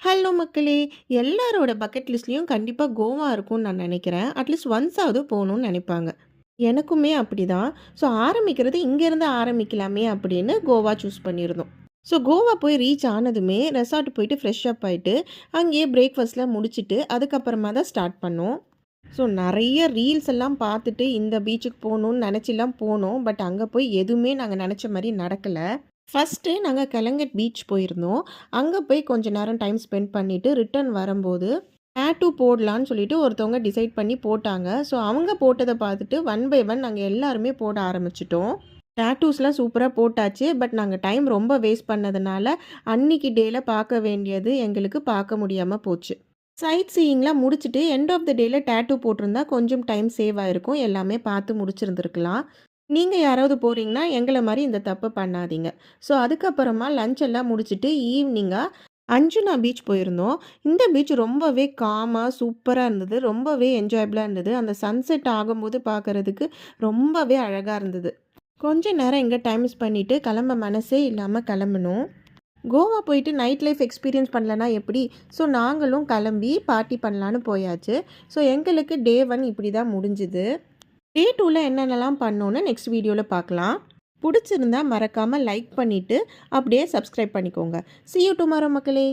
Hello மக்களே! எல்லாரோட bucket லிஸ்ட்லயும் கண்டிப்பா கோவா இருக்கும்னு நான் நெனைக்கிறேன். அட்லீஸ்ட் ஒன்ஸாவது போணும்னு நெனைப்பாங்க. எனக்குமே அப்படிதான். ஸோ ஆரம்பிக்கிறது இங்கேருந்து ஆரம்பிக்கலாமே அப்படின்னு கோவா சூஸ் பண்ணியிருந்தோம். ஸோ கோவா போய் ரீச் ஆனதுமே ரெசார்ட் போயிட்டு ஃப்ரெஷ் அப் ஆயிட்டு, அங்கேயே பிரேக்ஃபாஸ்ட்லாம் முடிச்சுட்டு, அதுக்கப்புறமா தான் ஸ்டார்ட் பண்ணோம். ஸோ நெறைய ரீல்ஸ் எல்லாம் பார்த்துட்டு இந்த பீச்சுக்கு போணும்னு நெனச்சுலாம் போனோம். பட் அங்க போய் எதுவுமே நாங்க நெனச்ச மாரி நடக்கல. ஃபர்ஸ்ட்டு நாங்க கலங்கட் பீச் போயிருந்தோம். அங்க போய் கொஞ்ச நேரம் டைம் ஸ்பெண்ட் பண்ணிட்டு ரிட்டர்ன் வரும்போது, டாட்டூ போடலான்னு சொல்லிட்டு ஒருத்தவங்க டிசைட் பண்ணி போட்டாங்க. ஸோ அவங்க போட்டத பார்த்துட்டு ஒன் பை ஒன் நாங்க எல்லாருமே போட ஆரம்பிச்சுட்டோம். டாட்டூஸ்லாம் சூப்பரா போட்டாச்சு. பட் நாங்க டைம் ரொம்ப வேஸ்ட் பண்ணதுனால, அன்னிக்கு டேல பார்க்க வேண்டியது எங்களுக்கு பார்க்க முடியாம போச்சு. சைட் சீயிங்லாம் முடிச்சுட்டு எண்ட் ஆஃப் த டேல டாட்டூ போட்டிருந்தா கொஞ்சம் டைம் சேவ் ஆயிருக்கும். எல்லாமே பார்த்து முடிச்சிருந்திருக்கலாம். நீங்க யாராவது போறீங்கன்னா, எங்கள மாரி இந்த தப்ப பண்ணாதீங்க. ஸோ அதுக்கப்புறமா லஞ்ச் எல்லாம் முடிச்சுட்டு ஈவினிங்கா அஞ்சுனா பீச் போயிருந்தோம். இந்த பீச் ரொம்பவே காமா, சூப்பரா இருந்தது. ரொம்பவே என்ஜாயபிளா இருந்தது. அந்த சன்செட் ஆகும்போது பார்க்கறதுக்கு ரொம்பவே அழகா இருந்தது. கொஞ்ச நேரம் இங்க டைம் பண்ணிட்டு கிளம்ப மனசே இல்லாம கிளம்புனோம். கோவா போயிட்டு நைட் லைஃப் எக்ஸ்பீரியன்ஸ் பண்ணலனா எப்படி? ஸோ நாங்களும் கிளம்பி பார்ட்டி பண்ணலான்னு போயாச்சு. ஸோ எங்களுக்கு டே 1 இப்படி தான் முடிஞ்சுது. டே 2ல என்னென்னலாம் பண்ணோன்னு நெக்ஸ்ட் வீடியோல பார்க்கலாம். புடிச்சிருந்தா மறக்காம லைக் பண்ணிட்டு, அப்படியே சப்ஸ்கிரைப் பண்ணிக்கோங்க. See you tomorrow மக்களே!